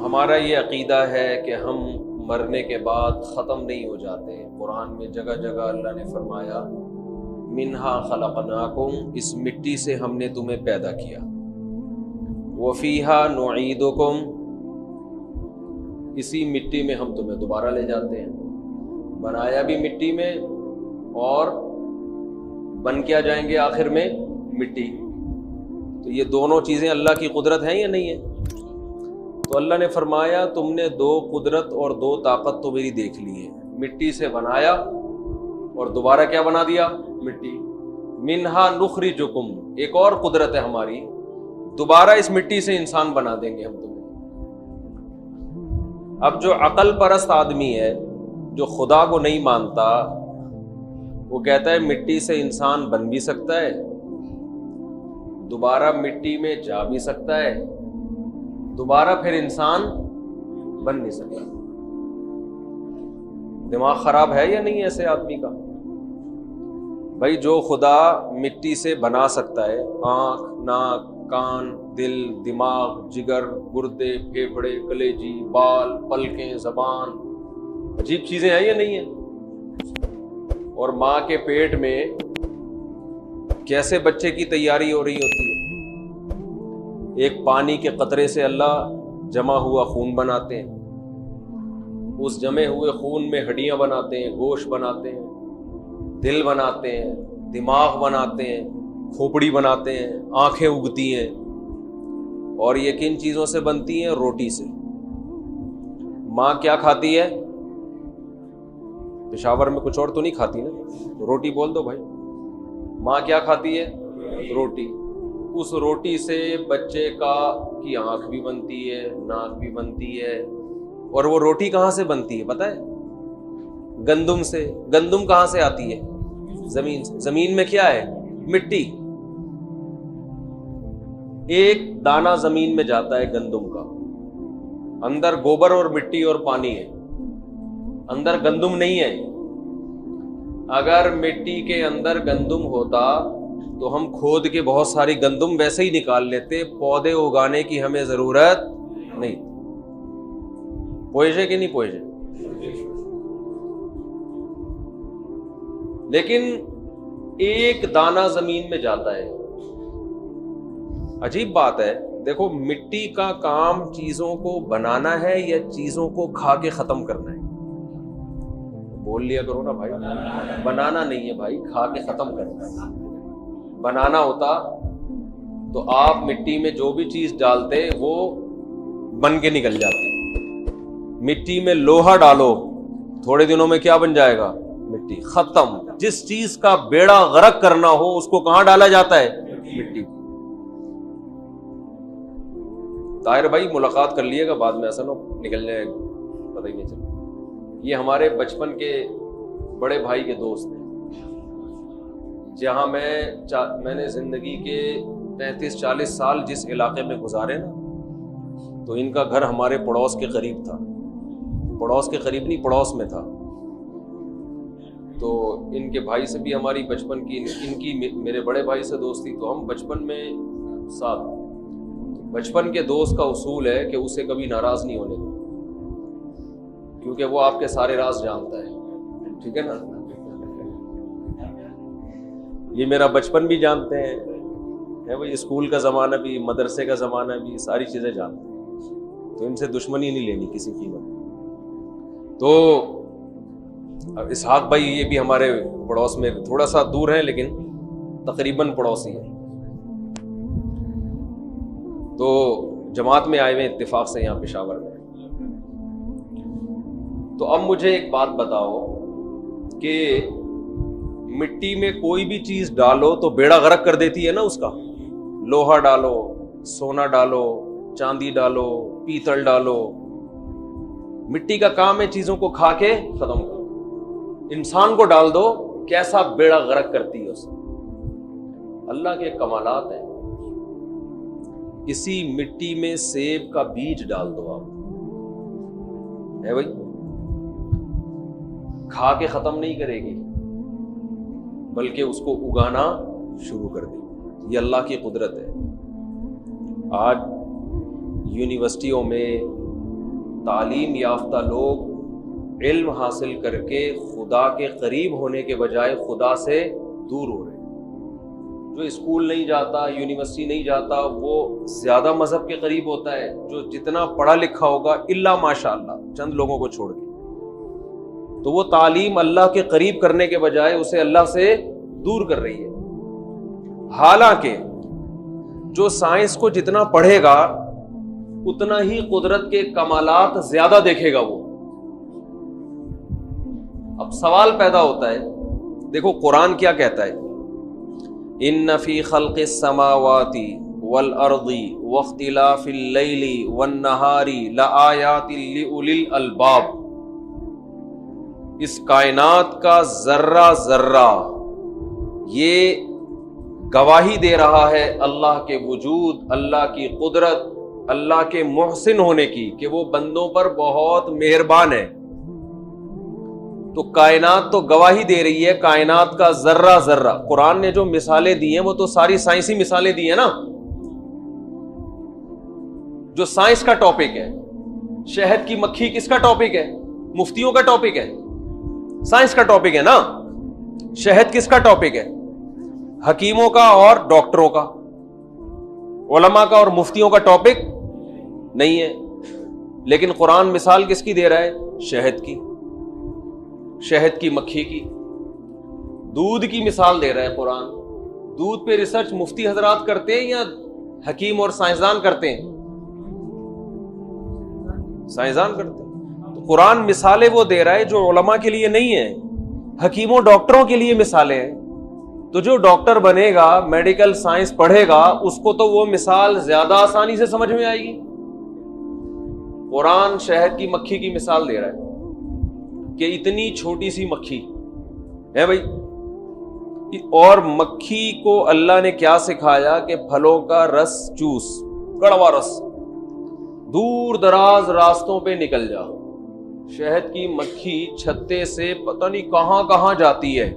हमारा ये अकीदा है कि हम मरने के बाद ख़त्म नहीं हो जाते। कुरान में जगह जगह अल्लाह ने फरमाया मिन्हा खलक़नाकुम, इस मिट्टी से हमने तुम्हें पैदा किया, वफ़ीहा नुईदुकुम, इसी मिट्टी में हम तुम्हें दोबारा ले जाते हैं। बनाया भी मिट्टी में और बन क्या जाएंगे आखिर में मिट्टी। तो ये दोनों चीज़ें अल्लाह की कुदरत हैं या नहीं है? तो अल्लाह ने फरमाया तुमने दो कुदरत और दो ताकत तो मेरी देख ली है, मिट्टी से बनाया और दोबारा क्या बना दिया, मिट्टी। मिन्हा नुखरिजुकुम, एक और कुदरत है हमारी, दोबारा इस मिट्टी से इंसान बना देंगे हम तुम्हें। अब जो अकल परस्त आदमी है, जो खुदा को नहीं मानता, वो कहता है मिट्टी से इंसान बन भी सकता है, दोबारा मिट्टी में जा भी सकता है, दोबारा फिर इंसान बन नहीं सकता। दिमाग खराब है या नहीं ऐसे आदमी का? भाई जो खुदा मिट्टी से बना सकता है, आंख, नाक, कान, दिल, दिमाग, जिगर, गुर्दे, फेफड़े, कलेजी, बाल, पलकें, जबान, अजीब चीजें हैं या नहीं है? और माँ के पेट में कैसे बच्चे की तैयारी हो रही होती है। एक पानी के कतरे से अल्लाह जमा हुआ खून बनाते हैं, उस जमे हुए खून में हड्डियां बनाते हैं, गोश्त बनाते हैं, दिल बनाते हैं, दिमाग बनाते हैं, खोपड़ी बनाते हैं, आंखें उगती हैं। और ये किन चीजों से बनती हैं? रोटी से। माँ क्या खाती है? पेशावर में कुछ और तो नहीं खाती ना, तो रोटी बोल दो भाई। माँ क्या खाती है? रोटी। उस रोटी से बच्चे की आंख भी बनती है, नाक भी बनती है। और वो रोटी कहाँ से बनती है पता है? गंदुम से। गंदुम कहाँ से आती है? जमीन से। जमीन में क्या है? मिट्टी। एक दाना जमीन में जाता है गंदुम का, अंदर गोबर और मिट्टी और पानी है, अंदर गंदुम नहीं है। अगर मिट्टी के अंदर गंदुम होता तो हम खोद के बहुत सारी गंदुम वैसे ही निकाल लेते, पौधे उगाने की हमें जरूरत नहीं। पोएजे कि नहीं पोएजे? लेकिन एक दाना जमीन में जाता है। अजीब बात है। देखो, मिट्टी का काम चीजों को बनाना है या चीजों को खा के खत्म करना है? बोल लिया करो ना भाई। बनाना नहीं है भाई, खा के खत्म करना है। बनाना होता तो आप मिट्टी में जो भी चीज डालते वो बन के निकल जाती। मिट्टी में लोहा डालो, थोड़े दिनों में क्या बन जाएगा? मिट्टी। खत्म। जिस चीज का बेड़ा गर्क करना हो उसको कहां डाला जाता है? मिट्टी। ताहिर भाई मुलाकात कर लिएगा बाद में, ऐसा ना निकल जाए पता ही नहीं चला। ये हमारे बचपन के बड़े भाई के दोस्त हैं, जहां मैंने जिंदगी के 35-40 साल जिस इलाके में गुजारे ना, तो इनका घर हमारे पड़ोस के करीब था। पड़ोस के करीब नहीं, पड़ोस में था। तो इनके भाई से भी हमारी बचपन की, इनकी मेरे बड़े भाई से दोस्ती, तो हम बचपन में साथ। बचपन के दोस्त का उसूल है कि उसे कभी नाराज नहीं होने दो, क्योंकि वो आपके सारे राज जानता है। ठीक है ना? ये मेरा बचपन भी जानते हैं, है भाई, स्कूल का ज़माना भी, मदरसे का ज़माना भी, सारी चीज़ें जानते हैं। तो इनसे दुश्मनी नहीं लेनी किसी कीमत। तो इसहाक भाई ये भी हमारे पड़ोस में, थोड़ा सा दूर है लेकिन तकरीबन पड़ोसी है। तो जमात में आए हुए इत्तेफाक से यहाँ पेशावर में। तो अब मुझे एक बात बताओ कि मिट्टी में कोई भी चीज डालो तो बेड़ा गर्क कर देती है ना उसका। लोहा डालो, सोना डालो, चांदी डालो, पीतल डालो, मिट्टी का काम है चीजों को खा के खत्म करो। इंसान को डाल दो, कैसा बेड़ा गर्क करती है उसे। अल्लाह के कमालात हैं। इसी मिट्टी में सेब का बीज डाल दो आप, है भाई, खा के खत्म नहीं करेगी, बल्कि उसको उगाना शुरू कर देगी। ये अल्लाह की कुदरत है। आज यूनिवर्सिटियों में, तालीम याफ्ता लोग इल्म हासिल करके खुदा के करीब होने के बजाय खुदा से दूर हो रहे हैं। जो स्कूल नहीं जाता, यूनिवर्सिटी नहीं जाता, वो ज़्यादा मज़हब के करीब होता है। जो जितना पढ़ा लिखा होगा, इल्ला माशाअल्लाह चंद लोगों को छोड़ के, तो वो तालीम अल्लाह के करीब करने के बजाय उसे अल्लाह से दूर कर रही है। हालांकि जो साइंस को जितना पढ़ेगा उतना ही कुदरत के कमालात ज्यादा देखेगा वो। अब सवाल पैदा होता है, देखो कुरान क्या कहता है, इन्न फी खल्क़िस समावाति वल अर्दी वख्तिलाफिल लैली वन नहारी लआयातिल लिउलिल अलबाब। इस कायनात का जर्रा जर्रा ये गवाही दे रहा है अल्लाह के वजूद, अल्लाह की कुदरत, अल्लाह के मुहसिन होने की, कि वो बंदों पर बहुत मेहरबान है। तो कायनात तो गवाही दे रही है, कायनात का जर्रा जर्रा। कुरान ने जो मिसालें दी हैं वो तो सारी साइंसी मिसालें दी हैं ना। जो साइंस का टॉपिक है, शहद की मक्खी किसका टॉपिक है? मुफ्तियों का टॉपिक है, साइंस का टॉपिक है ना। शहद किसका टॉपिक है? हकीमों का और डॉक्टरों का, उलमा का और मुफ्तियों का टॉपिक नहीं है। लेकिन कुरान मिसाल किसकी दे रहा है? शहद की, शहद की मक्खी की। दूध की मिसाल दे रहा है कुरान। दूध पे रिसर्च मुफ्ती हजरात करते हैं या हकीम और साइंसदान करते हैं? साइंसदान करते हैं। तो कुरान मिसालें वो दे रहा है जो उलमा के लिए नहीं है, हकीमों डॉक्टरों के लिए मिसालें हैं। तो जो डॉक्टर बनेगा, मेडिकल साइंस पढ़ेगा, उसको तो वो मिसाल ज्यादा आसानी से समझ में आएगी। कुरान शहद की मक्खी की मिसाल दे रहा है कि इतनी छोटी सी मक्खी है भाई, और मक्खी को अल्लाह ने क्या सिखाया कि फलों का रस चूस, कड़वा रस, दूर दराज रास्तों पे निकल जा। शहद की मक्खी छत्ते से पता नहीं कहां कहां जाती है,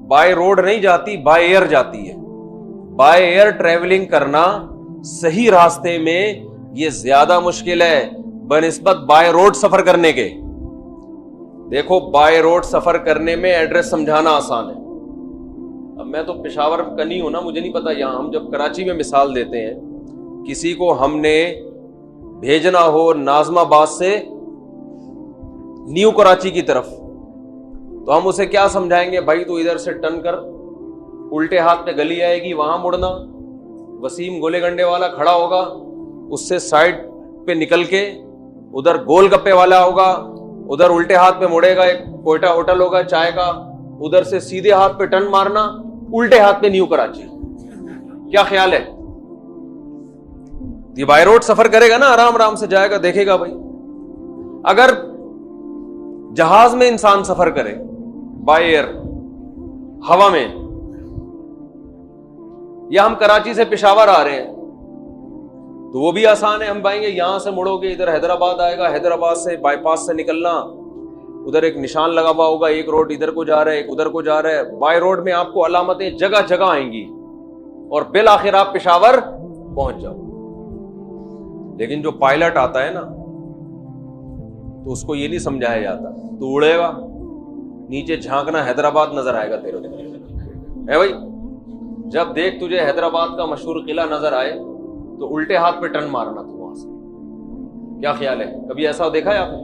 बाय रोड नहीं जाती, बाय एयर जाती है। बाय एयर ट्रेवलिंग करना सही रास्ते में ये ज्यादा मुश्किल है बनिस्बत बाय रोड सफर करने के। देखो, बाय रोड सफर करने में एड्रेस समझाना आसान है। अब मैं तो पेशावर का नहीं हूं ना, मुझे नहीं पता। यहां हम जब कराची में मिसाल देते हैं, किसी को हमने भेजना हो नाजमाबाद से न्यू कराची की तरफ, तो हम उसे क्या समझाएंगे? भाई तू इधर से टर्न कर, उल्टे हाथ पे गली आएगी, वहां मुड़ना, वसीम गोले गंडे वाला खड़ा होगा, उससे साइड पे निकल के उधर गोलगप्पे वाला होगा, उधर उल्टे हाथ पे मुड़ेगा, एक कोयटा होटल होगा चाय का, उधर से सीधे हाथ पे टर्न मारना, उल्टे हाथ पे न्यू कराची। क्या ख्याल है? ये बाय रोड सफर करेगा ना, आराम आराम से जाएगा, देखेगा भाई। अगर जहाज में इंसान सफर करे, बाय एयर, हवा में, या हम कराची से पेशावर आ रहे हैं, तो वो भी आसान है। हम पाएंगे यहां से मुड़ोगे, इधर हैदराबाद आएगा, हैदराबाद से बाईपास से निकलना, उधर एक निशान लगा हुआ होगा, एक रोड इधर को जा रहा है, एक उधर को जा रहा है। बाय रोड में आपको अलामतें जगह जगह आएंगी और बिल आखिर आप पेशावर पहुंच जाओ। लेकिन जो पायलट आता है ना, तो उसको ये नहीं समझाया जाता, तू उड़ेगा, नीचे झांकना, हैदराबाद नजर आएगा तेरे को, है भाई। जब देख तुझे हैदराबाद का मशहूर किला नजर आए तो उल्टे हाथ पे टर्न मारना तू वहां से। क्या ख्याल है? कभी ऐसा देखा है आपने?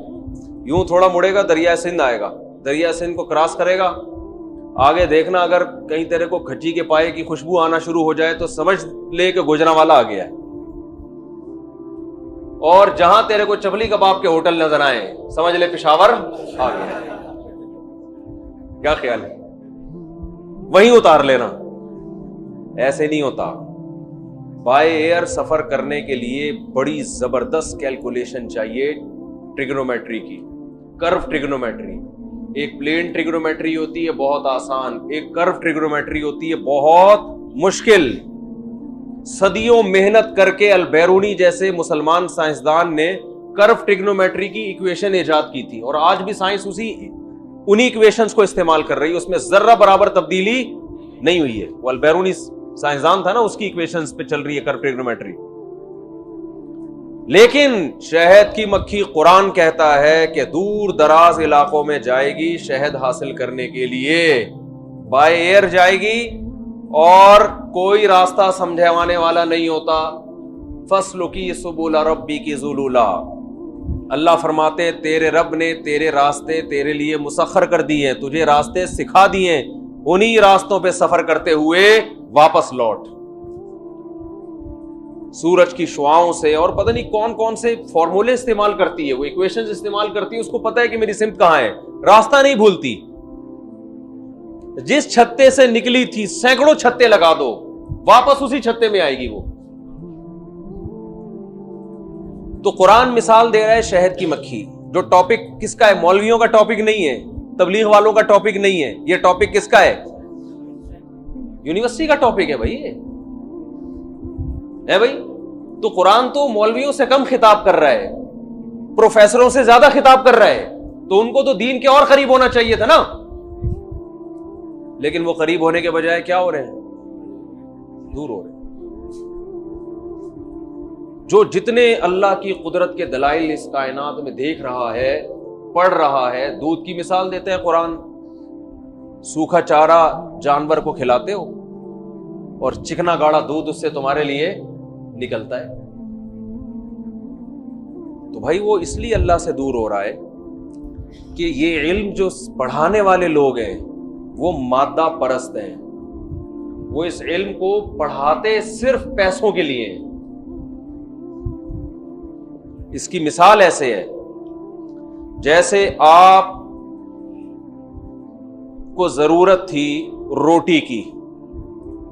यूं थोड़ा मुड़ेगा, दरिया सिंध आएगा, दरिया सिंध को क्रॉस करेगा, आगे देखना, अगर कहीं तेरे को खच्ची के पाए की खुशबू आना शुरू हो जाए तो समझ ले कि गुजरांवाला आ गया है। और जहां तेरे को चपली कबाब के होटल नजर आए, समझ ले पेशावर आ गया। क्या ख्याल है? वहीं उतार लेना। ऐसे नहीं होता। बाय एयर सफर करने के लिए बड़ी जबरदस्त कैलकुलेशन चाहिए ट्रिग्नोमेट्री की, कर्व ट्रिग्नोमेट्री। एक प्लेन ट्रिग्नोमेट्री होती है बहुत आसान, एक कर्व ट्रिग्नोमेट्री होती है बहुत मुश्किल। सदियों मेहनत करके अल-बैरूनी जैसे मुसलमान साइंसदान ने कर्व ट्रिग्नोमेट्री की इक्वेशन इजाद की थी, और आज भी साइंस उन्हीं इक्वेशंस को इस्तेमाल कर रही है। उसमें जर्रा बराबर तब्दीली नहीं हुई है। वो अल-बैरूनी साइंसदान था ना, उसकी इक्वेशंस पे चल रही है कर्व ट्रिग्नोमेट्री। लेकिन शहद की मक्खी कुरान कहता है कि दूर दराज इलाकों में जाएगी शहद हासिल करने के लिए, बाय एयर जाएगी और कोई रास्ता समझाने वाला नहीं होता। फस्लुकी सुबुल रब्बी की जुलूला, अल्लाह फरमाते तेरे रब ने तेरे रास्ते तेरे लिए मुसख्खर कर दिए, तुझे रास्ते सिखा दिए, उन्हीं रास्तों पे सफर करते हुए वापस लौट। सूरज की शुआओं से और पता नहीं कौन कौन से फॉर्मूले इस्तेमाल करती है, वो इक्वेशंस इस्तेमाल करती है, उसको पता है कि मेरी सिमत कहां है, रास्ता नहीं भूलती। जिस छत्ते से निकली थी सैकड़ों छत्ते लगा दो, वापस उसी छत्ते में आएगी वो। तो कुरान मिसाल दे रहा है शहद की मक्खी, जो टॉपिक किसका है, मौलवियों का टॉपिक नहीं है, तबलीग वालों का टॉपिक नहीं है, ये टॉपिक किसका है, यूनिवर्सिटी का टॉपिक है भाई, है भाई। तो कुरान तो मौलवियों से कम खिताब कर रहा है, प्रोफेसरों से ज्यादा खिताब कर रहा है, तो उनको तो दीन के और करीब होना चाहिए था ना, लेकिन वो करीब होने के बजाय क्या हो रहे हैं, दूर हो रहे हैं। जो जितने अल्लाह की कुदरत के दलाइल इस कायनात में देख रहा है, पढ़ रहा है, दूध की मिसाल देते हैं कुरान। सूखा चारा जानवर को खिलाते हो और चिकना गाढ़ा दूध उससे तुम्हारे लिए निकलता है। तो भाई वो इसलिए अल्लाह से दूर हो रहा है कि ये इल्म जो पढ़ाने वाले लोग हैं वो मादा परस्त हैं, वो इस इल्म को पढ़ाते सिर्फ पैसों के लिए हैं। इसकी मिसाल ऐसे है जैसे आप को जरूरत थी रोटी की,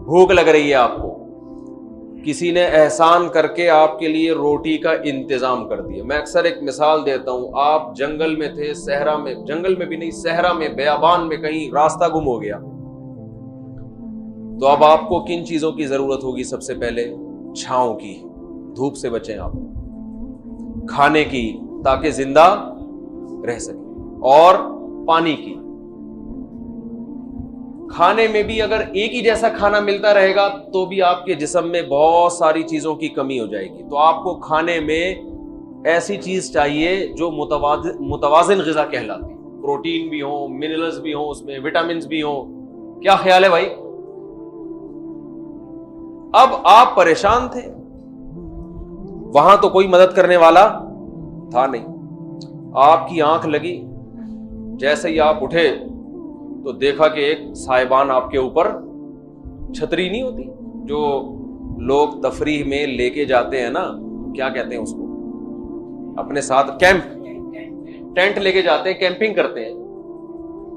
भूख लग रही है आपको, किसी ने एहसान करके आपके लिए रोटी का इंतजाम कर दिया। मैं अक्सर एक मिसाल देता हूं, आप जंगल में थे, सहरा में, जंगल में भी नहीं, सहरा में, बेयाबान में कहीं रास्ता गुम हो गया, तो अब आपको किन चीजों की जरूरत होगी, सबसे पहले छांव की, धूप से बचें आप, खाने की ताकि जिंदा रह सके, और पानी की। खाने में भी अगर एक ही जैसा खाना मिलता रहेगा तो भी आपके जिस्म में बहुत सारी चीजों की कमी हो जाएगी। तो आपको खाने में ऐसी चीज चाहिए जो मुतवाजिन ग़िज़ा कहलाती, प्रोटीन भी हो, मिनरल्स भी हो, उसमें विटामिन भी हो। क्या ख्याल है भाई? अब आप परेशान थे, वहां तो कोई मदद करने वाला था नहीं, आपकी आंख लगी, जैसे ही आप उठे तो देखा कि एक साहिबान आपके ऊपर, छतरी नहीं होती जो लोग तफरीह में लेके जाते हैं ना, क्या कहते हैं उसको, अपने साथ कैंप, टेंट लेके जाते हैं, कैंपिंग करते हैं।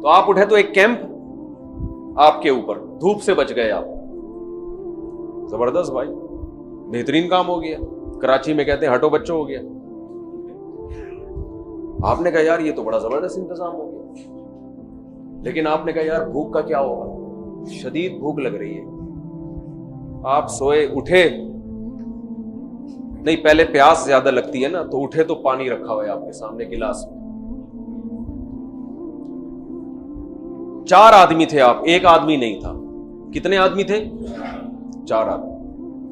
तो आप उठे तो एक कैंप आपके ऊपर, धूप से बच गए आप। जबरदस्त भाई, बेहतरीन काम हो गया। कराची में कहते हैं हटो बच्चों हो गया। आपने कहा यार ये तो बड़ा जबरदस्त इंतजाम हो गया, लेकिन आपने कहा यार भूख का क्या होगा, शदीद भूख लग रही है। आप सोए, उठे नहीं, पहले प्यास ज्यादा लगती है ना, तो उठे तो पानी रखा हुआ है आपके सामने गिलास में। 4 आदमी थे आप, एक आदमी नहीं था। कितने आदमी थे? 4 आदमी।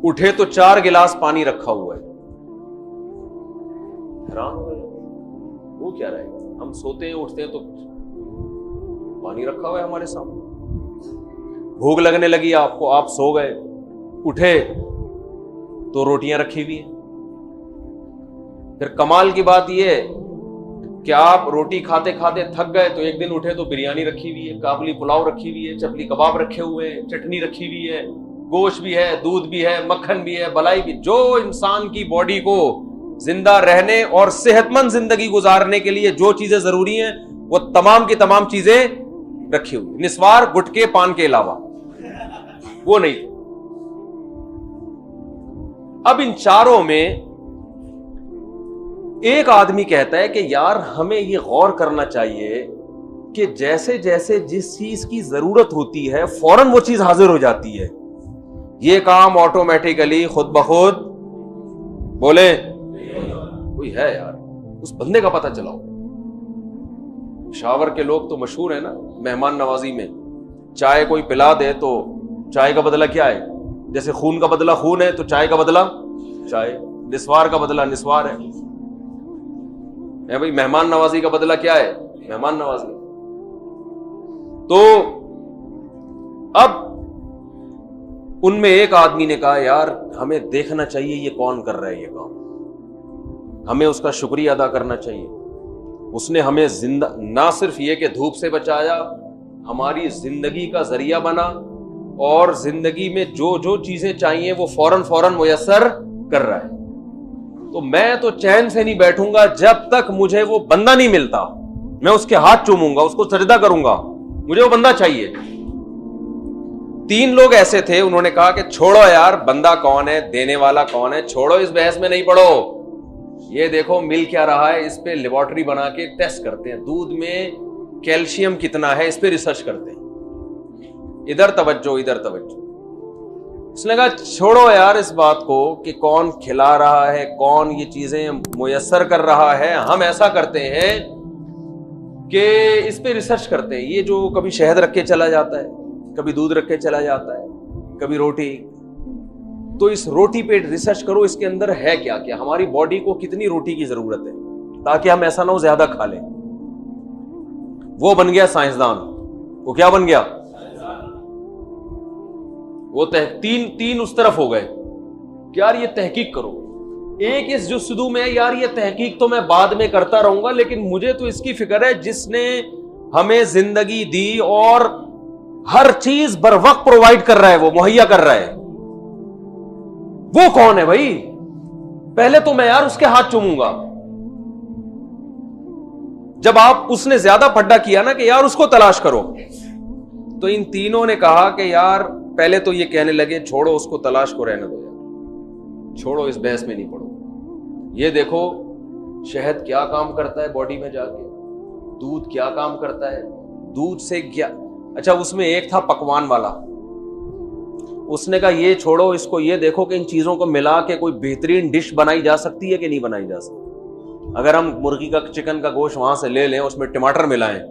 उठे तो 4 गिलास पानी रखा हुआ है। हैरान हो गए, वो क्या रहेगा, हम सोते हैं उठते हैं तो पानी रखा हुआ है हमारे सामने। भूख लगने लगी आपको, आप सो गए, उठे तो रोटियां रखी हुई हैं। फिर कमाल की बात यह है कि आप रोटी खाते खाते थक गए तो एक दिन उठे तो बिरयानी रखी हुई है, काबुली पुलाव रखी हुई है, चपली कबाब रखे हुए हैं, चटनी रखी हुई है, गोश्त भी है, दूध भी है, मक्खन भी है, मलाई भी। जो इंसान की बॉडी को जिंदा रहने और सेहतमंद जिंदगी गुजारने के लिए जो चीजें जरूरी हैं वो तमाम की तमाम चीजें रखी हुई, निस्वार गुटके पान के अलावा वो नहीं। अब इन चारों में एक आदमी कहता है कि यार हमें ये गौर करना चाहिए कि जैसे जैसे जिस चीज की जरूरत होती है फौरन वो चीज हाजिर हो जाती है। ये काम ऑटोमेटिकली खुद ब खुद, बोले कोई है यार, उस बंदे का पता चलाओ। शावर के लोग तो मशहूर है ना मेहमान नवाजी में, चाय कोई पिला दे तो चाय का बदला क्या है, जैसे खून का बदला खून है तो चाय का बदला चाय। निस्वार का बदला निस्वार है भाई। मेहमान नवाजी का बदला क्या है? मेहमान नवाजी। तो अब उनमें एक आदमी ने कहा, यार हमें देखना चाहिए ये कौन कर रहा है ये काम, हमें उसका शुक्रिया अदा करना चाहिए। उसने हमें जिंदा ना सिर्फ ये कि धूप से बचाया, हमारी जिंदगी का जरिया बना, और जिंदगी में जो जो चीजें चाहिए वो फौरन फौरन मुयस्सर कर रहा है। तो मैं तो चैन से नहीं बैठूंगा जब तक मुझे वो बंदा नहीं मिलता। मैं उसके हाथ चूमूंगा, उसको सजदा करूंगा, मुझे वो बंदा चाहिए। 3 लोग ऐसे थे, उन्होंने कहा कि छोड़ो यार, बंदा कौन है, देने वाला कौन है, छोड़ो, इस बहस में नहीं पड़ो। ये देखो मिल क्या रहा है, इस पे लेबोरेटरी बना के टेस्ट करते हैं, दूध में कैल्शियम कितना है, इस पे रिसर्च करते हैं। इधर तवज्जो, इधर तवज्जो। उसने कहा छोड़ो यार इस बात को कि कौन खिला रहा है, कौन ये चीजें मुयस्सर कर रहा है। हम ऐसा करते हैं कि इस पे रिसर्च करते हैं। ये जो कभी शहद रख के चला जाता है, कभी दूध रख के चला जाता है, कभी रोटी, तो इस रोटी पे रिसर्च करो, इसके अंदर है क्या क्या, हमारी बॉडी को कितनी रोटी की जरूरत है, ताकि हम ऐसा ना हो ज्यादा खा लें। वो बन गया साइंसदान। वो क्या बन गया? वो तीन उस तरफ हो गए कि यार ये तहकीक करो। एक इस जुस्सुदू में यार ये तहकीक तो मैं बाद में करता रहूंगा, लेकिन मुझे तो इसकी फिक्र है जिसने हमें जिंदगी दी और हर चीज बर वक्त प्रोवाइड कर रहा है, वो मुहैया कर रहा है। वो कौन है भाई? पहले तो मैं यार उसके हाथ चूमूंगा। जब आप उसने ज्यादा फड्डा किया ना कि यार उसको तलाश करो, तो इन तीनों ने कहा कि यार पहले तो ये कहने लगे छोड़ो उसको, तलाश को रहने दो यार, छोड़ो, इस बहस में नहीं पड़ो। ये देखो शहद क्या काम करता है बॉडी में जाके, दूध क्या काम करता है, दूध से क्या। अच्छा, उसमें एक था पकवान वाला, उसने कहा ये छोड़ो, इसको ये देखो कि इन चीजों को मिला के कोई बेहतरीन डिश बनाई जा सकती है कि नहीं बनाई जा सकती। अगर हम मुर्गी का, चिकन का गोश्त वहां से ले लें, उसमें टमाटर मिलाएं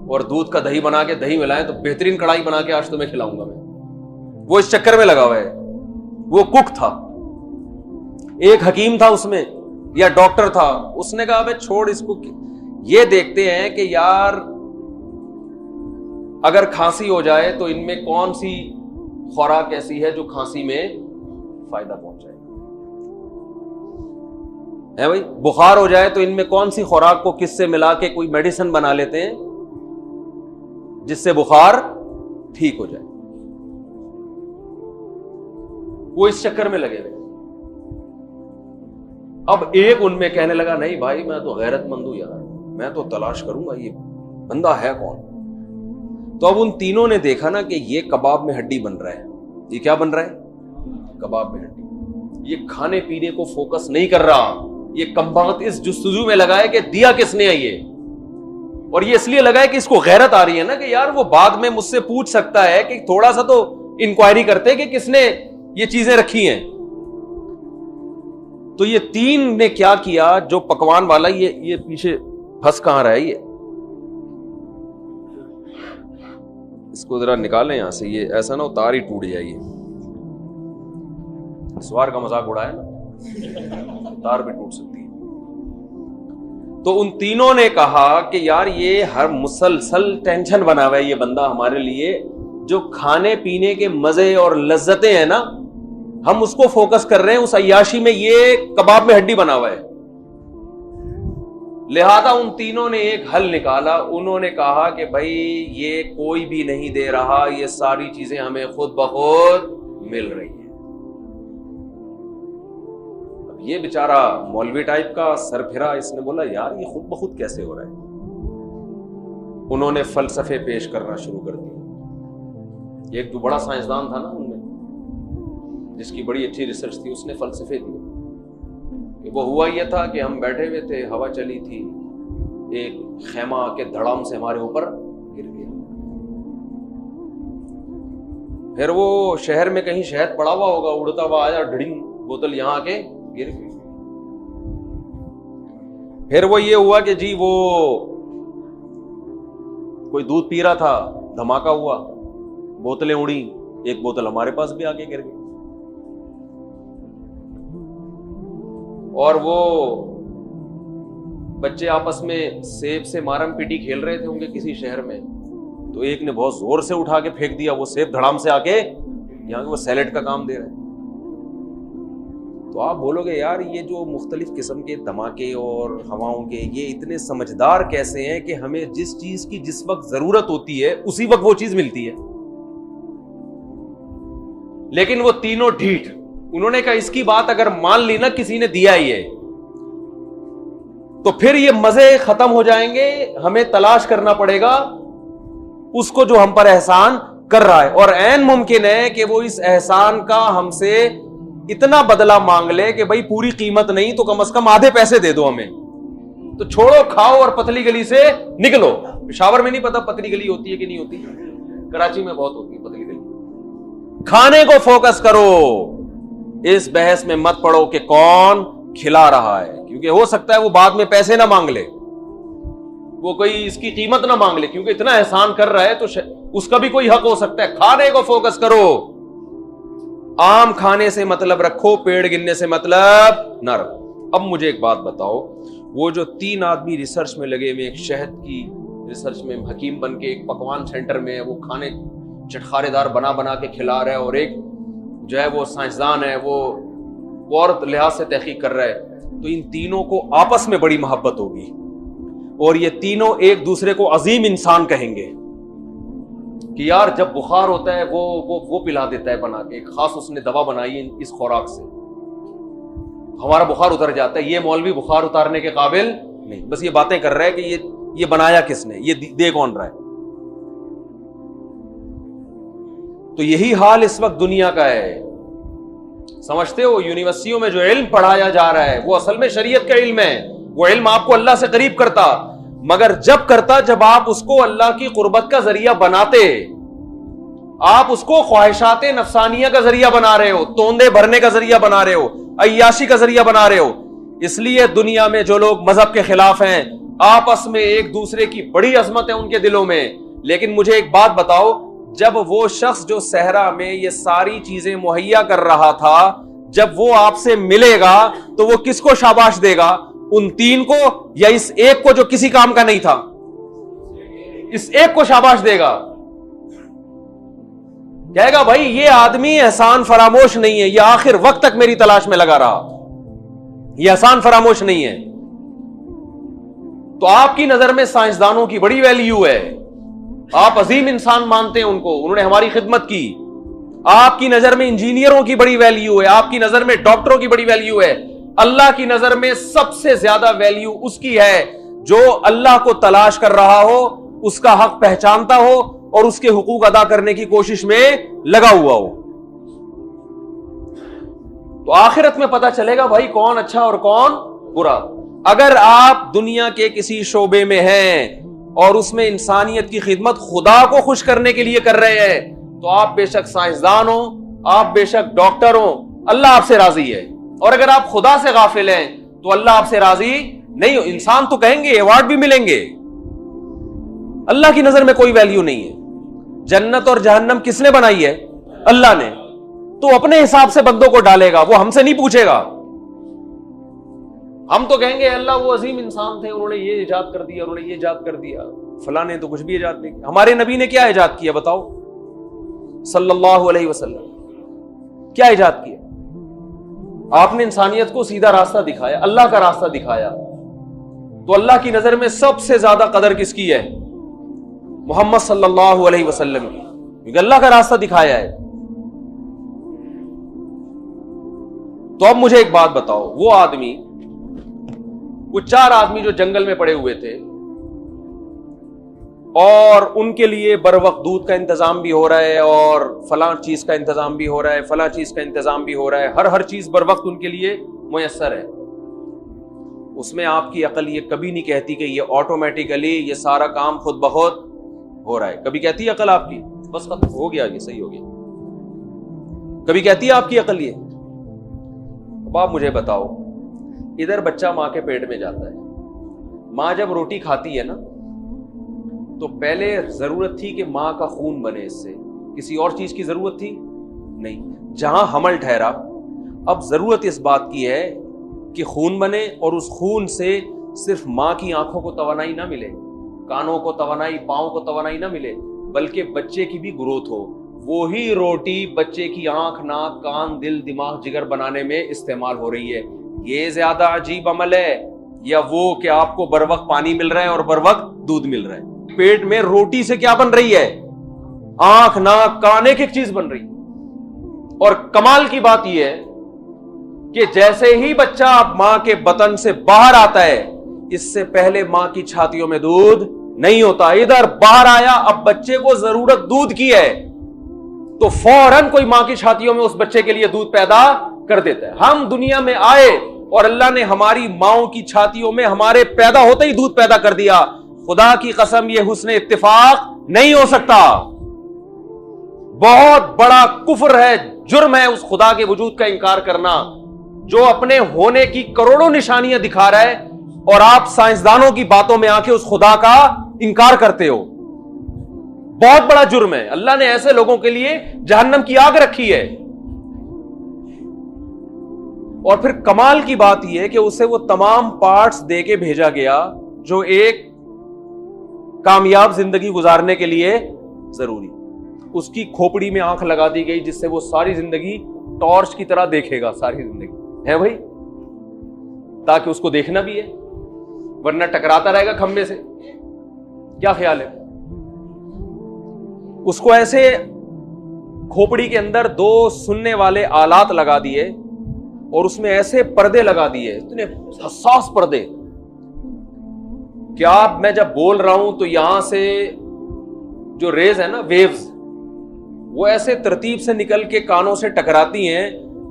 और दूध का दही बना के दही मिलाएं, तो बेहतरीन कढ़ाई बना के आज तुम्हें खिलाऊंगा मैं। वो इस चक्कर में लगा हुआ है। वो कुक था, एक हकीम था उसमें या डॉक्टर था, उसने कहा अबे छोड़ इसको, ये देखते हैं कि यार अगर खांसी हो जाए तो इनमें कौन सी खुराक ऐसी है जो खांसी में फायदा पहुंचाए, है भाई। बुखार हो जाए तो इनमें कौन सी खुराक को किससे मिला के कोई मेडिसिन बना लेते हैं जिससे बुखार ठीक हो जाए। वो इस चक्कर में लगे हुए। अब एक उनमें कहने लगा नहीं भाई, मैं तो गैरतमंद हूं यार, मैं तो तलाश करूंगा ये बंदा है कौन। तो अब उन तीनों ने देखा ना कि ये कबाब में हड्डी बन रहा है। ये क्या बन रहा है? कबाब में हड्डी। ये खाने पीने को फोकस नहीं कर रहा, ये कमबख्त इस जुस्तजू में लगा है कि दिया किसने है ये। और ये इसलिए लगा है कि इसको गैरत आ रही है ना कि यार वो बाद में मुझसे पूछ सकता है कि थोड़ा सा तो इंक्वायरी करते कि किसने ये चीजें रखी हैं। तो ये 3 ने क्या किया, जो पकवान वाला, ये पीछे फंस कहां रहा है, ये इसको जरा निकालें यहां से, ये ऐसा ना उतार ही टूट जाए। सवार का मजाक उड़ाया ना, तार भी टूट सकती है। तो उन तीनों ने कहा कि यार ये हर मुसलसल टेंशन बना हुआ है ये बंदा हमारे लिए, जो खाने पीने के मजे और लज्जतें हैं ना, हम उसको फोकस कर रहे हैं, उस अय्याशी में ये कबाब में हड्डी बना हुआ है। लिहाजा उन तीनों ने एक हल निकाला। उन्होंने कहा कि भाई ये कोई भी नहीं दे रहा, ये सारी चीजें हमें खुद ब खुद मिल रही है। अब ये बेचारा मौलवी टाइप का सरफिरा, इसने बोला यार ये खुद ब खुद कैसे हो रहा है। उन्होंने फलसफे पेश करना शुरू कर दिए। एक जो बड़ा साइंसदान था ना उनमें, जिसकी बड़ी अच्छी रिसर्च थी, उसने फलसफे दिए। वो हुआ ये था कि हम बैठे हुए थे, हवा चली थी, एक खेमा के धड़ाम से हमारे ऊपर गिर गया। फिर वो शहर में कहीं शहद पड़ा हुआ होगा, उड़ता हुआ आया, ढिंग बोतल यहां आके गिर गई। फिर वो ये हुआ कि जी वो कोई दूध पी रहा था, धमाका हुआ, बोतलें उड़ी, एक बोतल हमारे पास भी आके गिर गई। और वो बच्चे आपस में सेब से मारम पीटी खेल रहे थे होंगे किसी शहर में, तो एक ने बहुत जोर से उठा के फेंक दिया, वो सेब धड़ाम से आके यहाँ वो सैलेड का काम दे रहा है। तो आप बोलोगे यार ये जो मुख्तलिफ किस्म के धमाके और हवाओं के ये इतने समझदार कैसे हैं कि हमें जिस चीज की जिस वक्त जरूरत होती है उसी वक्त वो चीज मिलती है। लेकिन वो तीनों ढीठ, उन्होंने कहा इसकी बात अगर मान ली ना किसी ने दिया ही है तो फिर ये मजे खत्म हो जाएंगे, हमें तलाश करना पड़ेगा उसको जो हम पर एहसान कर रहा है, और ऐन मुमकिन है कि वो इस एहसान का हमसे इतना बदला मांग ले कि भाई पूरी कीमत नहीं तो कम से कम आधे पैसे दे दो हमें। तो छोड़ो, खाओ और पतली गली से निकलो। पेशावर में नहीं पता पतली गली होती है कि नहीं होती, कराची में बहुत होती है पतली गली। खाने को फोकस करो, इस बहस में मत पड़ो कि कौन खिला रहा है, क्योंकि हो सकता है वो बाद में पैसे ना मांग ले, वो कोई इसकी कीमत ना मांग ले, क्योंकि इतना एहसान कर रहा है तो उसका भी कोई हक हो सकता है। खाने को फोकस करो, आम खाने से मतलब रखो, पेड़ गिनने से मतलब न रखो। अब मुझे एक बात बताओ, वो जो 3 आदमी रिसर्च में लगे हुए, एक शहद की रिसर्च में हकीम बन के एक पकवान सेंटर में है, वो खाने चटखारेदार बना बना के खिला रहा है, और एक जो है वो साइंसदान है वो और लिहाज से तहकीक कर रहा है, तो इन तीनों को आपस में बड़ी मोहब्बत होगी और ये तीनों एक दूसरे को अजीम इंसान कहेंगे कि यार जब बुखार होता है वो पिला देता है बना के, खास उसने दवा बनाई इस खुराक से, हमारा बुखार उतर जाता है। ये मौलवी बुखार उतारने के काबिल नहीं, बस ये बातें कर रहा है कि ये बनाया किसने, ये दे कौन रहा है। तो यही हाल इस वक्त दुनिया का है। समझते हो, यूनिवर्सिटियों में जो इल्म पढ़ाया जा रहा है वो असल में शरीयत का इल्म है, वो इल्म आपको अल्लाह से करीब करता, मगर जब आप उसको अल्लाह की कुर्बत का जरिया बनाते, आप उसको ख्वाहिशात नफसानिया का जरिया बना रहे हो, तोंदे भरने का जरिया बना रहे हो, अय्याशी का जरिया बना रहे हो। इसलिए दुनिया में जो लोग मजहब के खिलाफ हैं, आपस में एक दूसरे की बड़ी अजमत है उनके दिलों में। लेकिन मुझे एक बात बताओ, जब वो शख्स जो सहरा में ये सारी चीजें मुहैया कर रहा था, जब वो आपसे मिलेगा तो वो किसको शाबाश देगा? उन 3 को या इस एक को जो किसी काम का नहीं था? इस एक को शाबाश देगा, कहेगा भाई ये आदमी एहसान फरामोश नहीं है, ये आखिर वक्त तक मेरी तलाश में लगा रहा, ये एहसान फरामोश नहीं है। तो आपकी नजर में साइंसदानों की बड़ी वैल्यू है, आप अजीम इंसान मानते हैं उनको, उन्होंने हमारी खिदमत की। आपकी नजर में इंजीनियरों की बड़ी वैल्यू है, आपकी नजर में डॉक्टरों की बड़ी वैल्यू है। अल्लाह की नजर में सबसे ज्यादा वैल्यू उसकी है जो अल्लाह को तलाश कर रहा हो, उसका हक पहचानता हो और उसके हुकूक अदा करने की कोशिश में लगा हुआ हो। तो आखिरत में पता चलेगा भाई कौन अच्छा और कौन बुरा। अगर आप दुनिया के किसी शोबे में हैं और उसमें इंसानियत की खिदमत खुदा को खुश करने के लिए कर रहे हैं, तो आप बेशक साइंसदान हो, आप बेशक डॉक्टर हो, अल्लाह आपसे राजी है। और अगर आप खुदा से गाफिल हैं तो अल्लाह आपसे राजी नहीं हो। इंसान तो कहेंगे अवार्ड भी मिलेंगे, अल्लाह की नजर में कोई वैल्यू नहीं है। जन्नत और जहन्नम किसने बनाई है? अल्लाह ने। तो अपने हिसाब से बंदों को डालेगा, वो हमसे नहीं पूछेगा। हम तो कहेंगे अल्लाह वो अजीम इंसान थे, उन्होंने ये इजाद कर दिया, उन्होंने ये इजाद कर दिया, फला ने तो कुछ भी इजाद नहीं किया। हमारे नबी ने क्या इजाद किया बताओ? सल्लल्लाहु अलैहि वसल्लम क्या इजाद किया? आपने इंसानियत को सीधा रास्ता दिखाया, अल्लाह का रास्ता दिखाया। तो अल्लाह की नजर में सबसे ज्यादा कदर किसकी है? मोहम्मद सल्लल्लाहु अलैहि वसल्लम की, क्योंकि अल्लाह का रास्ता दिखाया है। तो अब मुझे एक बात बताओ, वो आदमी, वो 4 आदमी जो जंगल में पड़े हुए थे और उनके लिए बर वक्त दूध का इंतजाम भी हो रहा है और फलां चीज का इंतजाम भी हो रहा है, फलां चीज का इंतजाम भी हो रहा है, हर चीज बर वक्त उनके लिए मुयस्सर है। उसमें आपकी अकल ये कभी नहीं कहती कि ये ऑटोमेटिकली ये सारा काम खुद ब खुद हो रहा है। कभी कहती है अकल आपकी बस खत्म हो गया, ये सही हो गया? कभी कहती है आपकी अकल ये? अब आप मुझे बताओ, इधर बच्चा मां के पेट में जाता है, मां जब रोटी खाती है ना, तो पहले जरूरत थी कि मां का खून बने, इससे किसी और चीज की जरूरत थी नहीं। जहां हमल ठहरा, अब जरूरत इस बात की है कि खून बने और उस खून से सिर्फ माँ की आंखों को तवानाई ना मिले, कानों को तवानाई, पाँव को तवानाई ना मिले, बल्कि बच्चे की भी ग्रोथ हो। वही रोटी बच्चे की आंख, नाक, कान, दिल, दिमाग, जिगर बनाने में इस्तेमाल हो रही है। ये ज्यादा अजीब अमल है या वो कि आपको बर वक्त पानी मिल रहा है और बर वक्त दूध मिल रहा है? पेट में रोटी से क्या बन रही है? आंख, नाक, कान, एक एक चीज बन रही है। और कमाल की बात यह है कि जैसे ही बच्चा मां के बतन से बाहर आता है, इससे पहले मां की छातियों में दूध नहीं होता, इधर बाहर आया, अब बच्चे को जरूरत दूध की है तो फौरन कोई मां की छातियों में उस बच्चे के लिए दूध पैदा कर देता है। हम दुनिया में आए और अल्लाह ने हमारी माओं की छातियों में हमारे पैदा होते ही दूध पैदा कर दिया। खुदा की कसम, यह हुस्न इत्तिफाक नहीं हो सकता। बहुत बड़ा कुफ्र है, जुर्म है उस खुदा के वजूद का इंकार करना जो अपने होने की करोड़ों निशानियां दिखा रहा है और आप साइंसदानों की बातों में आके उस खुदा का इंकार करते हो। बहुत बड़ा जुर्म है। अल्लाह ने ऐसे लोगों के लिए जहन्नम की आग रखी है। और फिर कमाल की बात यह है कि उसे वो तमाम पार्ट्स दे के भेजा गया जो एक कामयाब जिंदगी गुजारने के लिए जरूरी। उसकी खोपड़ी में आंख लगा दी गई जिससे वो सारी जिंदगी टॉर्च की तरह देखेगा, सारी जिंदगी है भाई, ताकि उसको देखना भी है, वरना टकराता रहेगा खंबे से। क्या ख्याल है? उसको ऐसे खोपड़ी के अंदर 2 सुनने वाले आलात लगा दिए और उसमें ऐसे पर्दे लगा दिए, इतने हसास पर्दे। क्या मैं जब बोल रहा हूं तो यहां से जो रेज है ना, वेव्स, वो ऐसे तरतीब से निकल के कानों से टकराती हैं।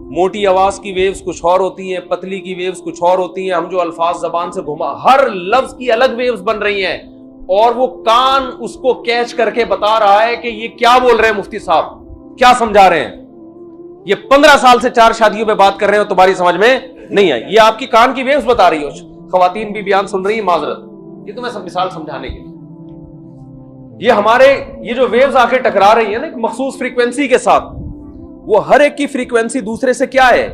मोटी आवाज की वेव्स कुछ और होती हैं, पतली की वेव्स कुछ और होती हैं। हम जो अल्फाज जबान से घुमा, हर लफ्ज की अलग वेव्स बन रही हैं और वो कान उसको कैच करके बता रहा है कि ये क्या बोल रहे हैं मुफ्ती साहब, क्या समझा रहे हैं। ये 15 साल से 4 शादियों पे बात कर रहे हो, तुम्हारी समझ में नहीं आई। ये आपकी कान की वेव्स बता रही हो। खवातीन भी बयान सुन रही है, माजरत, ये तो मैं सब मिसाल समझाने के लिए। ये हमारे ये जो वेव्स आके टकरा रही है ना एक मखसूस फ्रीक्वेंसी के साथ, वो हर एक की फ्रीक्वेंसी दूसरे से क्या है,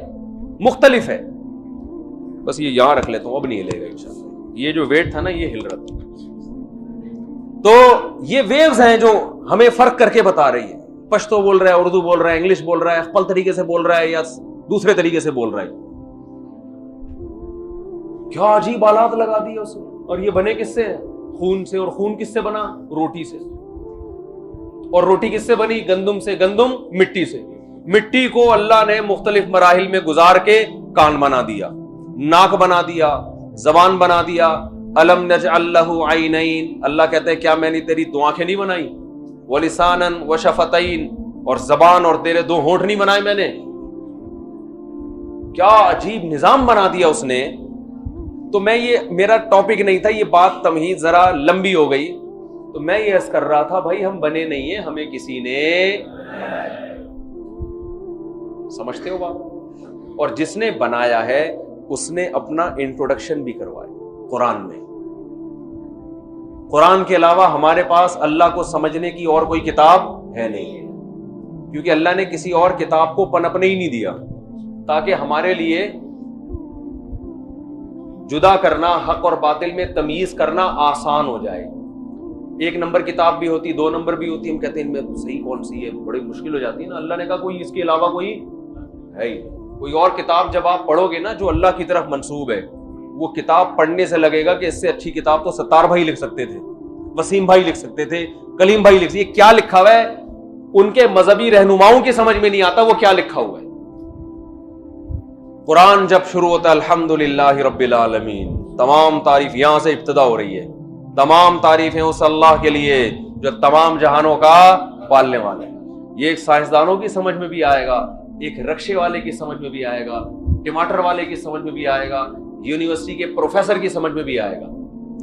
मुख्तलिफ है। बस ये यहां रख लेता हूं, अब नहीं हिलेगा इंशाल्लाह। ये जो वेट था ना, ये हिल रहा था। तो ये वेव्स हैं जो हमें फर्क करके बता रही है। पश्तो बोल रहा है, उर्दू बोल रहा है, इंग्लिश बोल रहा है, अकबल तरीके से बोल रहा है या दूसरे तरीके से बोल रहा है। क्या अजीब आलात लगा दी है उसने। और ये बने किससे? खून से। और खून किससे बना? रोटी से। और रोटी किससे बनी? गंदुम से। गंदुम मिट्टी से। मिट्टी को अल्लाह ने मुख्तलिफ मराहिल में गुजार के कान बना दिया, नाक बना दिया, जबान बना दिया। अलम नजअल लहू ऐनैन, अल्लाह कहते हैं क्या मैंने तेरी 2 आंखें नहीं बनाई? व लिसानन व शफतैन, और जबान और तेरे 2 होंठ नहीं बनाए मैंने? क्या अजीब निजाम बना दिया उसने। तो मैं, ये मेरा टॉपिक नहीं था, ये बात तमहीद जरा लंबी हो गई। तो मैं ये अर्ज कर रहा था, भाई हम बने नहीं है, हमें किसी ने बनाया। समझते हो बात? और जिसने बनाया है उसने अपना इंट्रोडक्शन भी करवाया कुरान में। कुरान के अलावा हमारे पास अल्लाह को समझने की और कोई किताब है नहीं, क्योंकि अल्लाह ने किसी और किताब को पनपने ही नहीं दिया, ताकि हमारे लिए जुदा करना, हक और बातिल में तमीज करना आसान हो जाए। 1 नंबर किताब भी होती, 2 नंबर भी होती, हम कहते हैं इनमें सही कौन सी है, बड़ी मुश्किल हो जाती है ना। अल्लाह ने कहा कोई इसके अलावा कोई है ही। कोई और किताब जब आप पढ़ोगे ना जो अल्लाह की तरफ मंसूब है, वो किताब पढ़ने से लगेगा कि इससे अच्छी किताब तो सत्तार भाई लिख सकते थे, वसीम भाई लिख सकते थे, कलीम भाई लिख सकते। ये क्या लिखा हुआ है उनके मजहबी रहनुमाओं की समझ में नहीं आता वो क्या लिखा हुआ है। कुरान जब शुरू होता है अल्हम्दुलिल्लाहि रब्बिल आलमीन, तमाम तारीफ यहां से इब्तिदा हो रही है। तमाम तारीफें उस अल्लाह के लिए जो तमाम जहानों का पालने वाला है। ये एक साइंसदानों की समझ में भी आएगा, एक रक्शे वाले की समझ में भी आएगा, टमाटर वाले की समझ में भी आएगा, यूनिवर्सिटी के प्रोफेसर की समझ में भी आएगा।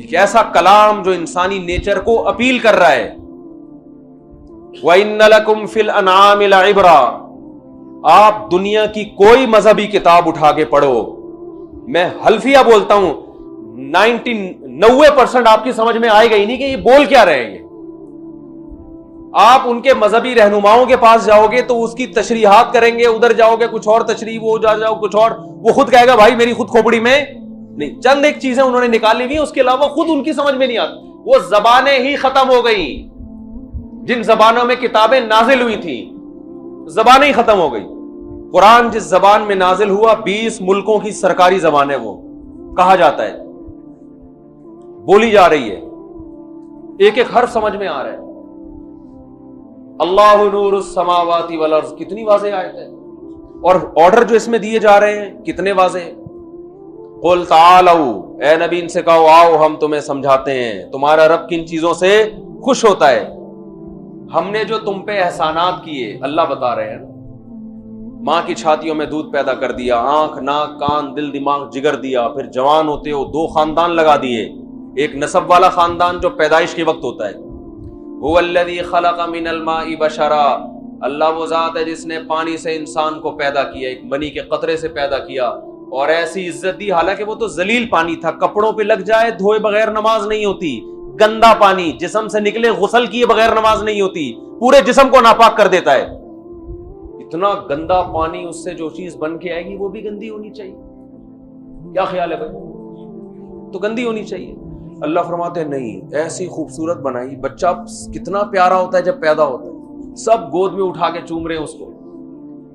एक ऐसा कलाम जो इंसानी नेचर को अपील कर रहा है। व इन्न लकुम फिल अनआमि लइब्रा, आप दुनिया की कोई मजहबी किताब उठा के पढ़ो, मैं हल्फिया बोलता हूं 90% आपकी समझ में आएगा ही नहीं कि ये बोल क्या रहे हैं। आप उनके मजहबी रहनुमाओं के पास जाओगे तो उसकी तशरीहात करेंगे, उधर जाओगे कुछ और तशरीह, वो जाओ कुछ और, वो खुद कहेगा भाई मेरी खुद खोपड़ी में नहीं। चंद एक चीजें उन्होंने निकाली हुई, उसके अलावा खुद उनकी समझ में नहीं आती। वो जबानें ही खत्म हो गई, जिन जबानों में किताबें नाजिल हुई थी, जबानें ही खत्म हो गई। कुरान जिस जबान में नाजिल हुआ 20 मुल्कों की सरकारी जबान है, वो कहा जाता है, बोली जा रही है, एक एक हर्फ समझ में आ रहा है। अल्लाहु नूरुस समावाति वल अर्ज़, कितनी वाज़ेह आयत है। और ऑर्डर जो इसमें दिए जा रहे हैं कितने वाज़ेह। कुल तालौ, ए नबी इनसे कहो आओ हम तुम्हें समझाते हैं तुम्हारा रब किन चीजों से खुश होता है। हमने जो तुम पे एहसानात किए, अल्लाह बता रहे हैं, मां की छातियों में दूध पैदा कर दिया, आंख नाक कान दिल दिमाग जिगर दिया, फिर जवान होते हो 2 खानदान लगा दिए, एक नसब वाला खानदान जो पैदाइश के वक्त होता है, हुवल्लज़ी खलक़ मिनल माई बशरा, अल्लाह वो जात है जिसने पानी से इंसान को पैदा किया, एक मनी के कतरे से पैदा किया, और ऐसी इज्जत दी, हालांकि वो तो जलील पानी था, कपड़ों पे लग जाए धोए बगैर नमाज नहीं होती, गंदा पानी जिस्म से निकले गुसल किए बगैर नमाज नहीं होती, पूरे जिस्म को नापाक कर देता है। इतना गंदा पानी, उससे जो चीज बन के आएगी वो भी गंदी होनी चाहिए। क्या ख्याल है भाई? तो गंदी होनी चाहिए। अल्लाह फरमाते हैं नहीं, ऐसी खूबसूरत बनाई, बच्चा कितना प्यारा होता है जब पैदा होता है, सब गोद में उठा के चूम रहे हैं उसको।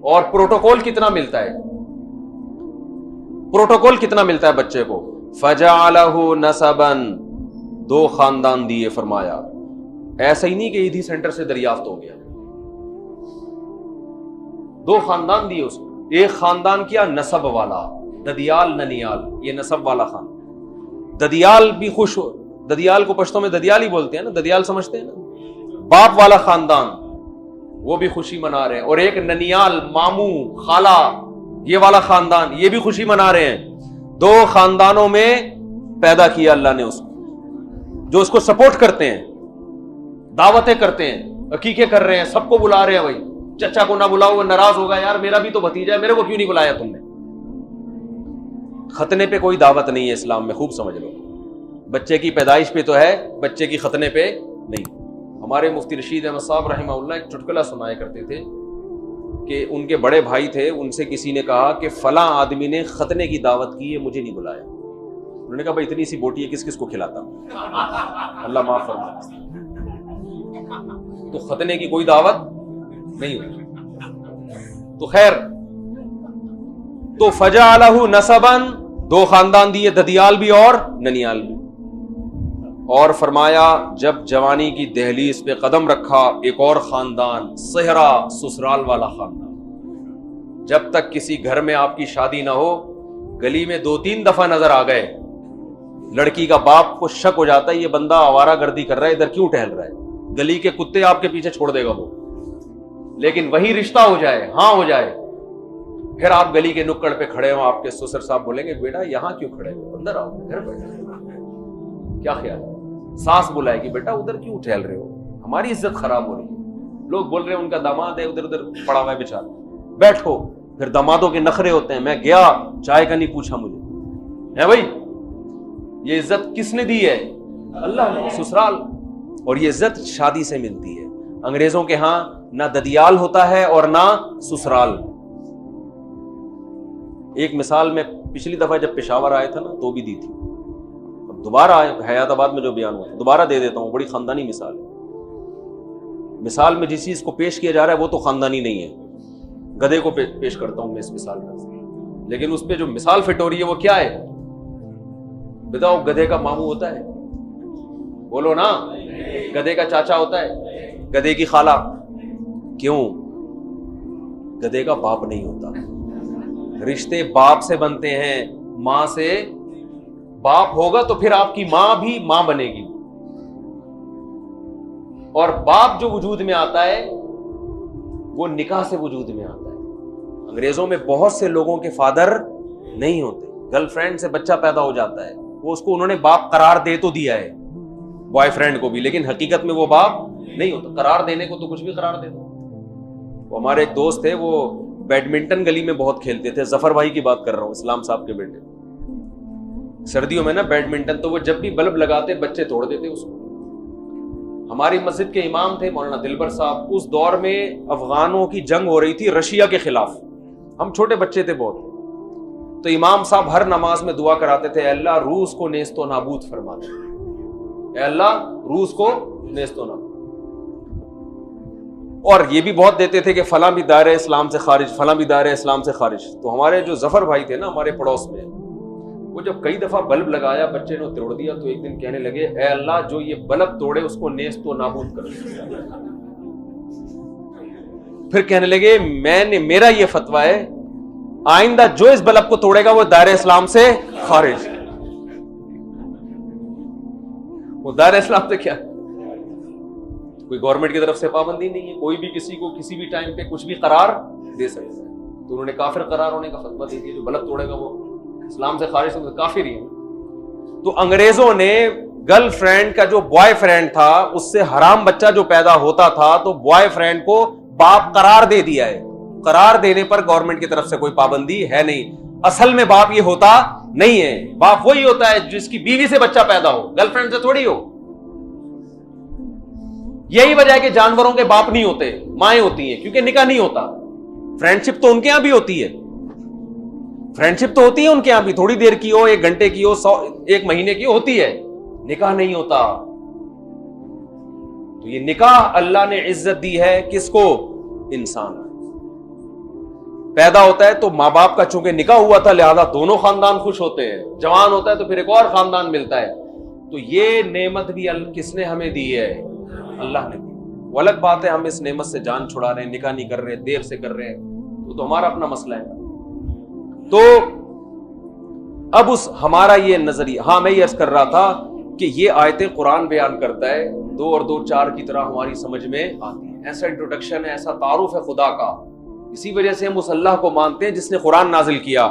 और प्रोटोकॉल कितना मिलता है, प्रोटोकॉल कितना मिलता है बच्चे को। फजअलहु नसबन, 2 खानदान दिए, फरमाया ऐसा ही नहीं कि ईदी सेंटर से दरियाफ्त हो गया, 2 खानदान दिए उसको। एक खानदान किया नसब वाला, ददियाल ननियाल, ये नसब वाला खान। ददियाल भी खुश हो, ददियाल को पश्तो में ददियाल ही बोलते हैं ना, ददियाल समझते हैं ना, बाप वाला खानदान, वो भी खुशी मना रहे हैं। और एक ननियाल, मामू खाला, ये वाला खानदान, ये भी खुशी मना रहे हैं। 2 खानदानों में पैदा किया अल्लाह ने उसको, जो उसको सपोर्ट करते हैं, दावतें करते हैं, अकीके कर रहे हैं, सबको बुला रहे हैं। भाई चचा को ना बुलाओ, वो नाराज होगा, यार मेरा भी तो भतीजा है, मेरे को क्यों नहीं बुलाया तुमने। खतने पे कोई दावत नहीं है इस्लाम में, खूब समझ लो। बच्चे की पैदाइश पे तो है, बच्चे की खतने पे नहीं। हमारे मुफ्ती रशीद अहमद साहब रहमहुल्लाह एक चुटकुला सुनाया करते थे कि उनके बड़े भाई थे, उनसे किसी ने कहा कि फला आदमी ने खतने की दावत की है, मुझे नहीं बुलाया। उन्होंने कहा भाई इतनी सी बोटी है, किस किस को खिलाता, अल्लाह माफ फरमाए। तो खतने की कोई दावत नहीं होती। तो खैर, तो फजअलहु नसबन, 2 खानदान दिए, ददियाल भी और ननियाल भी। और फरमाया जब जवानी की दहलीज पे कदम रखा, एक और खानदान, सहरा, ससुराल वाला खानदान। जब तक किसी घर में आपकी शादी ना हो, गली में 2-3 दफा नजर आ गए, लड़की का बाप को शक हो जाता है ये बंदा आवारागर्दी कर रहा है, इधर क्यों टहल रहा है, गली के कुत्ते आपके पीछे छोड़ देगा वो। लेकिन वही रिश्ता हो जाए, हाँ हो जाए, फिर आप गली के नुक्कड़ पे खड़े हो, आपके ससुर साहब बोलेंगे बेटा यहाँ क्यों खड़े हो, अंदर आओ, घर बैठो। क्या ख्याल है? सास बुलाएगी बेटा उधर क्यों टहल रहे हो, हमारी इज्जत खराब हो रही है। लोग बोल रहे हैं उनका दामाद है उधर उधर पड़ा हुआ है बेचारा, बैठो। फिर दामादों के नखरे होते हैं, मैं गया चाय का नहीं पूछा मुझे, है भाई। ये इज्जत किसने दी है? अल्लाह ने, ससुराल। और ये इज्जत शादी से मिलती है। अंग्रेजों के यहां ना ददियाल होता है और ना ससुराल। एक मिसाल में पिछली दफा जब पेशावर आया था ना तो भी दी थी, अब दोबारा हयाताबाद में जो बयान हुआ दोबारा दे देता हूं। बड़ी खानदानी मिसाल है। मिसाल में जिस चीज को पेश किया जा रहा है वो तो खानदानी नहीं है, गधे को पेश करता हूं मैं इस मिसाल में। लेकिन उस पर जो मिसाल फिट हो रही है वो क्या है बताओ? गधे का मामू होता है, बोलो ना, गधे का चाचा होता है, गधे की खाला। क्यों? गधे का बाप नहीं होता। रिश्ते बाप से बनते हैं, मां से। बाप होगा तो फिर आपकी मां भी मां बनेगी। और बाप जो वजूद में आता है वो निकाह से वजूद में आता है। अंग्रेजों में बहुत से लोगों के फादर नहीं होते, गर्लफ्रेंड से बच्चा पैदा हो जाता है, वो उसको उन्होंने बाप करार दे तो दिया है, बॉयफ्रेंड को भी, लेकिन हकीकत में वो बाप नहीं होता। करार देने को तो कुछ भी करार दे दो। वो हमारे एक दोस्त थे, वो बैडमिंटन गली में बहुत खेलते थे। जफर भाई की बात कर रहा हूं, इस्लाम साहब के बेटे। सर्दियों में ना बैडमिंटन, तो वो जब भी बल्ब लगाते बच्चे तोड़ देते उसको। हमारी मस्जिद के इमाम थे मौलाना दिलबर साहब। उस दौर में अफगानों की जंग हो रही थी रशिया के खिलाफ। हम छोटे बच्चे थे बहुत। तो इमाम साहब हर नमाज में दुआ कराते थे, अल्लाह रूस को नेस्तो नाबूद फरमा दे, अल्लाह रूस को नेस्तो नाबूद। और ये भी बहुत देते थे कि फलां भी दायरे इस्लाम से खारिज, फलां भी दायरे इस्लाम से खारिज। तो हमारे जो जफर भाई थे ना हमारे पड़ोस में, वो जब कई दफा बल्ब लगाया बच्चे ने तोड़ दिया, तो एक दिन कहने लगे, ए अल्लाह जो ये बल्ब तोड़े उसको नेस्तो नाबूद कर। फिर कहने लगे, मेरा ये फतवा है, आइंदा जो इस बल्ब को तोड़ेगा वो दायरे इस्लाम से खारिज। वो दायरे इस्लाम से क्या, कोई गवर्नमेंट की तरफ से पाबंदी नहीं है, कोई भी किसी को किसी भी टाइम पे कुछ भी करार दे सकता है। तो उन्होंने काफिर करार होने का फतवा दे दिया, जो बल्ब तोड़ेगा वो इस्लाम से खारिज, तो काफिर ही है। तो अंग्रेजों ने गर्लफ्रेंड का जो बॉयफ्रेंड था उससे हराम बच्चा जो पैदा होता था, तो बॉयफ्रेंड को बाप करार दे दिया है। करार देने पर गवर्नमेंट की तरफ से कोई पाबंदी है नहीं। असल में बाप ये होता नहीं है, बाप वही होता है जिसकी बीवी से बच्चा पैदा हो, गर्लफ्रेंड से थोड़ी हो। यही वजह है कि जानवरों के बाप नहीं होते, माएं होती हैं, क्योंकि निकाह नहीं होता। फ्रेंडशिप तो उनके यहां भी होती है, फ्रेंडशिप तो होती है उनके यहां भी, थोड़ी देर की हो, 1 घंटे की हो, 1 महीने की होती है, निकाह नहीं होता। तो ये निकाह अल्लाह ने इज्जत दी है किसको? इंसान पैदा होता है तो मां बाप का चूंकि निकाह हुआ था लिहाजा दोनों खानदान खुश होते हैं। जवान होता है तो फिर एक और खानदान मिलता है। तो ये नेमत भी किसने हमें दी है? अल्लाह ने दी। वो अलग बात है हम इस नेमत से जान छुड़ा रहे हैं, निकाह नहीं कर रहे, देर से कर रहे हैं, तो हमारा अपना मसला है। तो अब उस हमारा ये नजरिया, हाँ मैं ये अर्ज कर रहा था कि ये आयतें कुरान बयान करता है, 2 और 2 4 की तरह हमारी समझ में आती है। ऐसा इंट्रोडक्शन है, ऐसा तारुफ है खुदा का। इसी वजह से हम उस अल्लाह को मानते हैं जिसने कुरान नाजिल किया।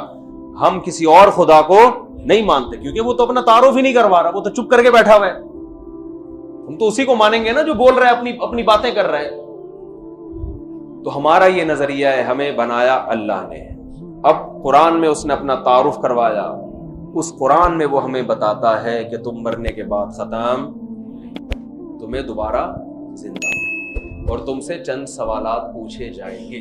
हम किसी और खुदा को नहीं मानते, क्योंकि वो तो अपना तारुफ ही नहीं करवा रहा, वो तो चुप करके बैठा हुआ है। हम तो उसी को मानेंगे ना जो बोल रहा है, अपनी बातें कर रहा है। तो हमारा ये नजरिया है, हमें बनाया अल्लाह ने। अब कुरान में उसने अपना तारुफ करवाया, उस कुरान में वो हमें बताता है कि तुम मरने के बाद खत्म, तुम्हें दोबारा जिंदा और तुमसे चंद सवालात पूछे जाएंगे।